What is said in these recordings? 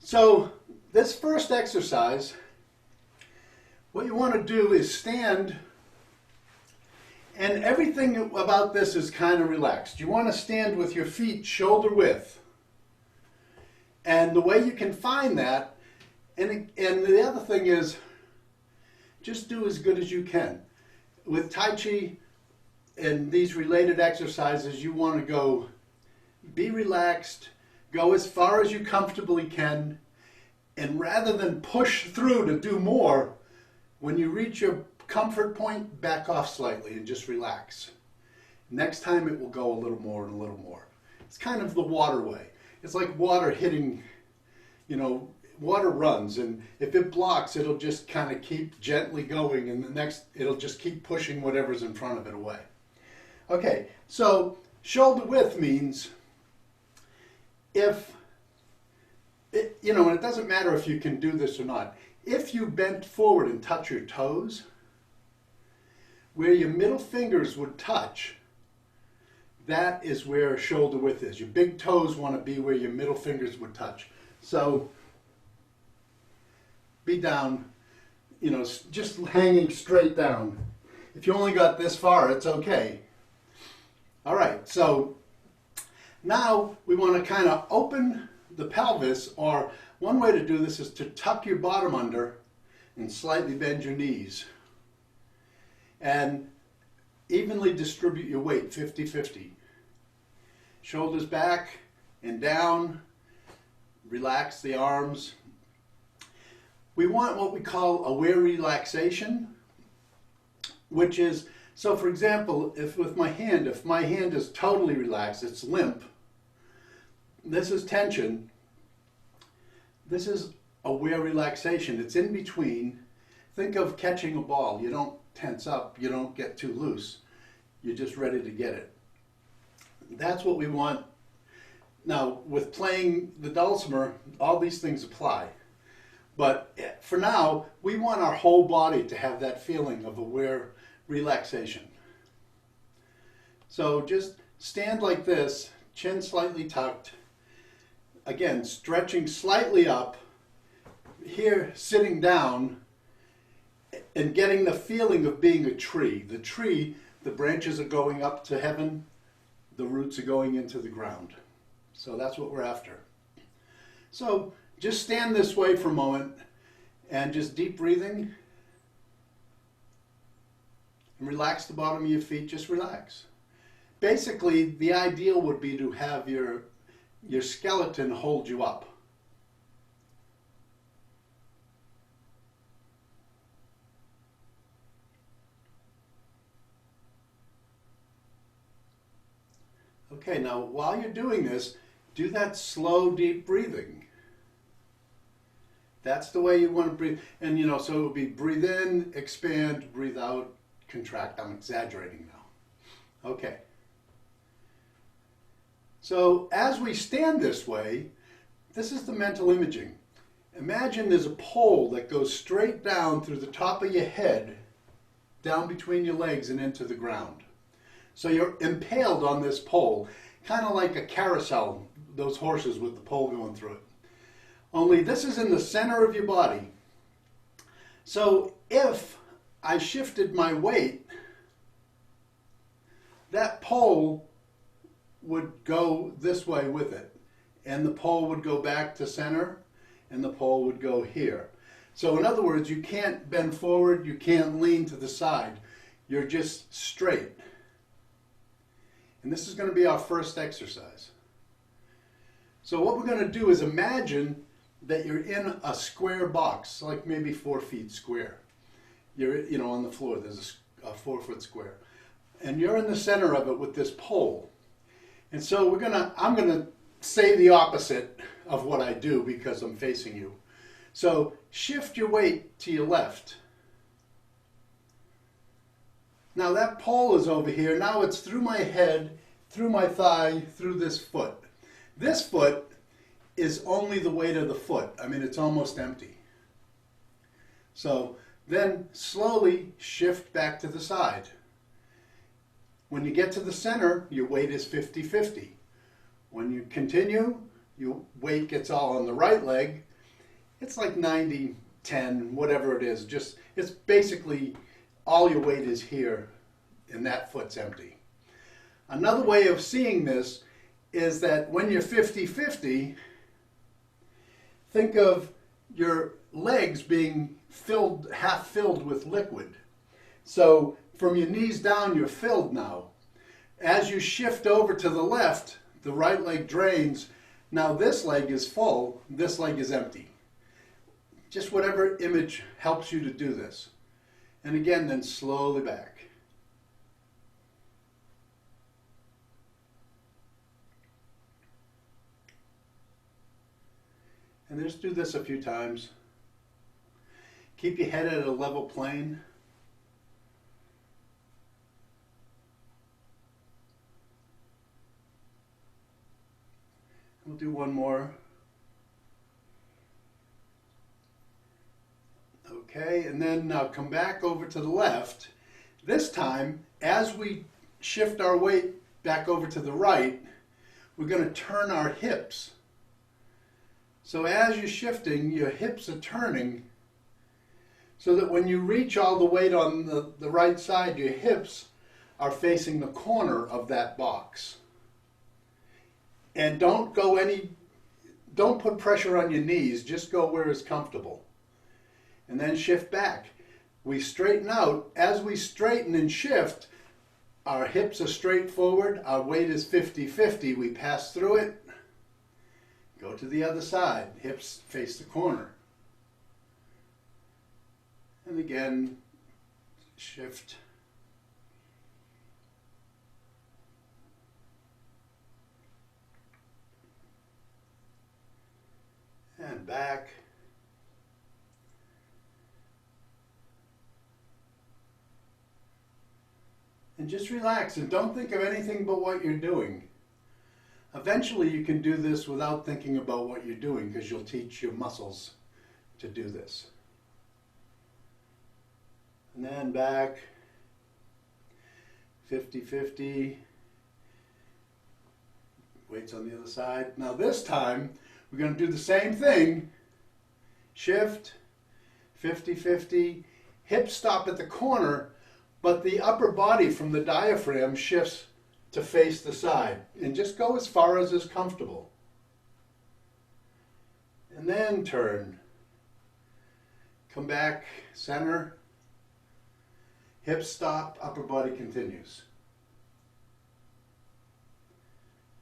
So this first exercise, what you want to do is stand, and everything about this is kind of relaxed. You want to stand with your feet shoulder width. And the way you can find that, and the other thing is, just do as good as you can. With Tai Chi and these related exercises, you want to be relaxed, go as far as you comfortably can, and rather than push through to do more, when you reach your comfort point, back off slightly and just relax. Next time it will go a little more and a little more. It's kind of the waterway. It's like water hitting, water runs, and if it blocks, it'll just kind of keep gently going, and the next, it'll just keep pushing whatever's in front of it away. Okay, so shoulder width means and it doesn't matter if you can do this or not. If you bent forward and touch your toes, where your middle fingers would touch, that is where shoulder width is. Your big toes want to be where your middle fingers would touch. So be down, just hanging straight down. If you only got this far, it's okay. All right, so now we want to kind of open the pelvis, or one way to do this is to tuck your bottom under and slightly bend your knees. And evenly distribute your weight, 50-50. Shoulders back and down. Relax the arms. We want what we call aware relaxation, which is, so for example, if my hand is totally relaxed, it's limp, this is tension. This is aware relaxation. It's in between. Think of catching a ball. You don't tense up, you don't get too loose. You're just ready to get it. That's what we want. Now, with playing the dulcimer, all these things apply. But for now, we want our whole body to have that feeling of aware relaxation. So just stand like this, chin slightly tucked. Again, stretching slightly up. Here, sitting down, and getting the feeling of being a tree. The tree, the branches are going up to heaven, the roots are going into the ground. So that's what we're after. So just stand this way for a moment and just deep breathing. And relax the bottom of your feet, just relax. Basically, the ideal would be to have your skeleton hold you up. Okay, now while you're doing this, do that slow, deep breathing. That's the way you want to breathe. And so it would be breathe in, expand, breathe out, contract. I'm exaggerating now. Okay. So as we stand this way, this is the mental imaging. Imagine there's a pole that goes straight down through the top of your head, down between your legs and into the ground. So you're impaled on this pole, kind of like a carousel, those horses with the pole going through it. Only this is in the center of your body. So if I shifted my weight, that pole would go this way with it. And the pole would go back to center, and the pole would go here. So in other words, you can't bend forward, you can't lean to the side. You're just straight. And this is going to be our first exercise. So what we're going to do is imagine that you're in a square box, like maybe 4 feet square. You're, on the floor, there's a 4-foot square. And you're in the center of it with this pole. And so I'm going to say the opposite of what I do because I'm facing you. So shift your weight to your left. Now that pole is over here. Now it's through my head, through my thigh, through this foot. This foot is only the weight of the foot. I mean, it's almost empty. So then slowly shift back to the side. When you get to the center, your weight is 50-50. When you continue, your weight gets all on the right leg, It's like 90, 10, whatever it is. Just, it's basically all your weight is here and that foot's empty. Another way of seeing this is that when you're 50-50, think of your legs being filled, half filled with liquid. So from your knees down, you're filled now. As you shift over to the left, the right leg drains. Now this leg is full, this leg is empty. Just whatever image helps you to do this. And again, then slowly back. And just do this a few times. Keep your head at a level plane. We'll do one more. Okay, and then now come back over to the left. This time, as we shift our weight back over to the right, we're going to turn our hips. So as you're shifting, your hips are turning so that when you reach all the weight on the right side, your hips are facing the corner of that box. And don't put pressure on your knees, just go where it's comfortable. And then shift back. We straighten out. As we straighten and shift, our hips are straight forward, our weight is 50-50. We pass through it, go to the other side, hips face the corner. And again, shift. And back. And just relax and don't think of anything but what you're doing. Eventually you can do this without thinking about what you're doing because you'll teach your muscles to do this. And then back, 50-50. Weights on the other side. Now this time, we're going to do the same thing. Shift, 50-50. Hips stop at the corner, but the upper body from the diaphragm shifts to face the side. And just go as far as is comfortable. And then turn. Come back, center. Hips stop, upper body continues.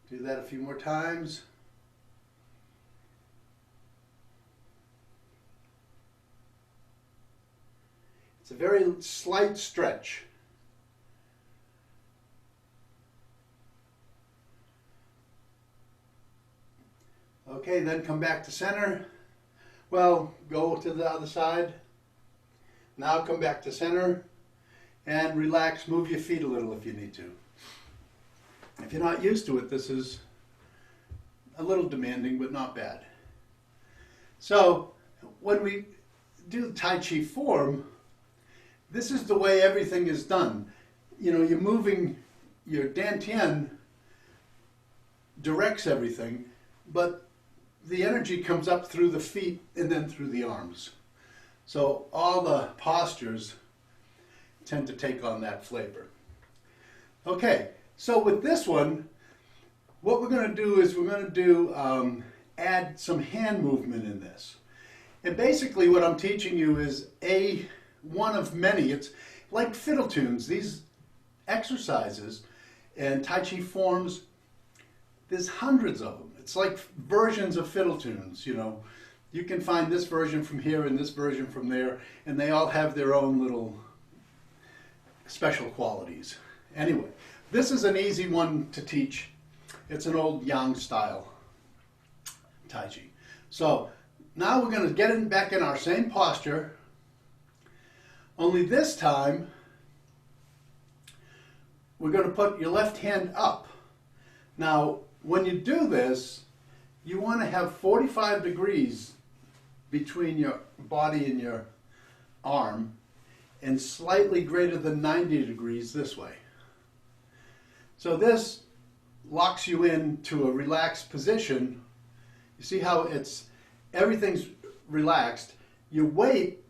Do that a few more times. It's a very slight stretch. Okay, then come back to center. Well, go to the other side. Now come back to center and relax. Move your feet a little if you need to. If you're not used to it, this is a little demanding, but not bad. So when we do Tai Chi form, this is the way everything is done. You know, you're moving, your dantian directs everything, but the energy comes up through the feet and then through the arms. So all the postures tend to take on that flavor. Okay, so with this one, what we're going to do is we're going to do add some hand movement in this. And basically what I'm teaching you is one of many. It's like fiddle tunes. These exercises and Tai Chi forms, there's hundreds of them. It's like versions of fiddle tunes, you know. You can find this version from here and this version from there, and they all have their own little special qualities. Anyway, this is an easy one to teach. It's an old Yang style Tai Chi. So now we're going to get it back in our same posture, only this time we're going to put your left hand up. Now when you do this, you want to have 45 degrees between your body and your arm and slightly greater than 90 degrees this way. So this locks you into a relaxed position. You see how everything's relaxed, your weight,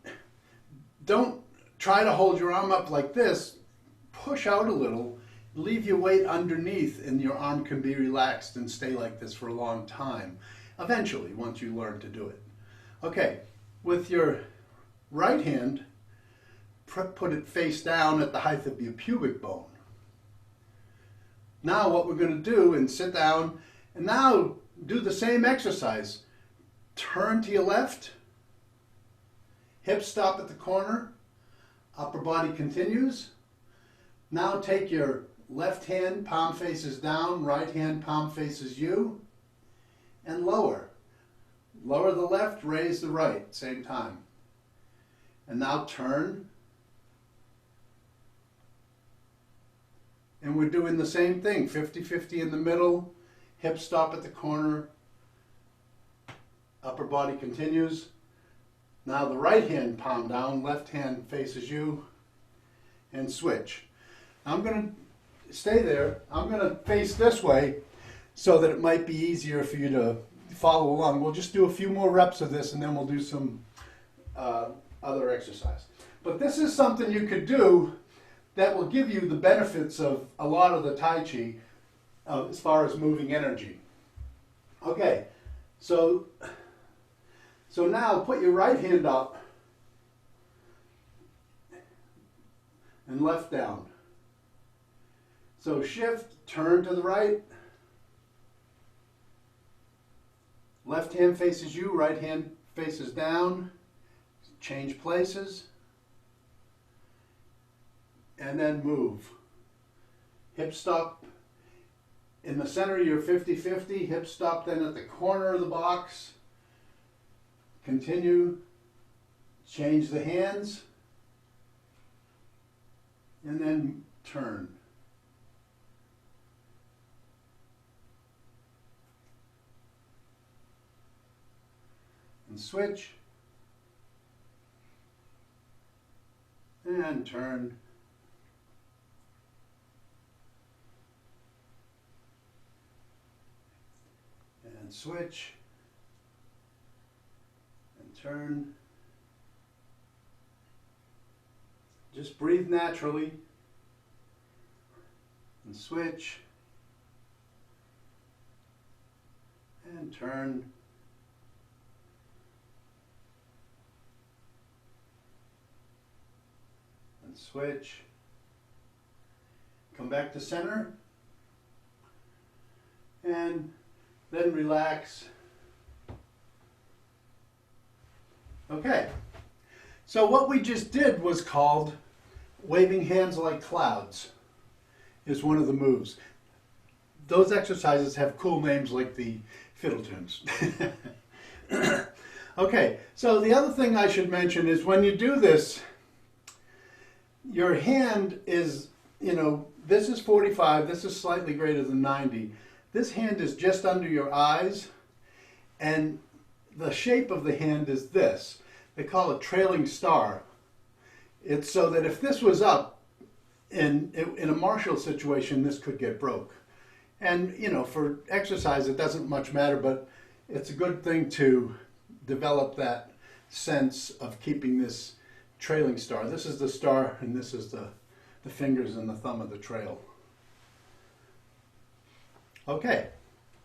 don't try to hold your arm up like this. Push out a little, leave your weight underneath, and your arm can be relaxed and stay like this for a long time. Eventually, once you learn to do it. Okay, with your right hand, put it face down at the height of your pubic bone. Now what we're going to do, and sit down, and now do the same exercise. Turn to your left, hips stop at the corner, upper body continues. Now take your left hand, palm faces down, right hand, palm faces you, and lower. Lower the left, raise the right, same time. And now turn. And we're doing the same thing, 50-50 in the middle, hips stop at the corner, upper body continues. Now the right hand palm down, left hand faces you, and switch. I'm going to stay there. I'm going to face this way so that it might be easier for you to follow along. We'll just do a few more reps of this and then we'll do some other exercise. But this is something you could do that will give you the benefits of a lot of the Tai Chi as far as moving energy. Okay, so now put your right hand up and left down. So shift, turn to the right. Left hand faces you, right hand faces down. Change places. And then move. Hip stop in the center of your 50-50. Hip stop then at the corner of the box. Continue. Change the hands. And then turn. And switch. And turn. And switch. And turn. Just breathe naturally. And switch. And turn. And switch. Come back to center. And then relax. Okay. So what we just did was called waving hands like clouds. Is one of the moves. Those exercises have cool names like the fiddle tunes. Okay, so the other thing I should mention is when you do this, your hand is, this is 45, this is slightly greater than 90. This hand is just under your eyes, and the shape of the hand is this. They call it trailing star. It's so that if this was up, in a martial situation, this could get broke. And, for exercise, it doesn't much matter, but it's a good thing to develop that sense of keeping this trailing star. This is the star, and this is the fingers and the thumb of the trail. Okay.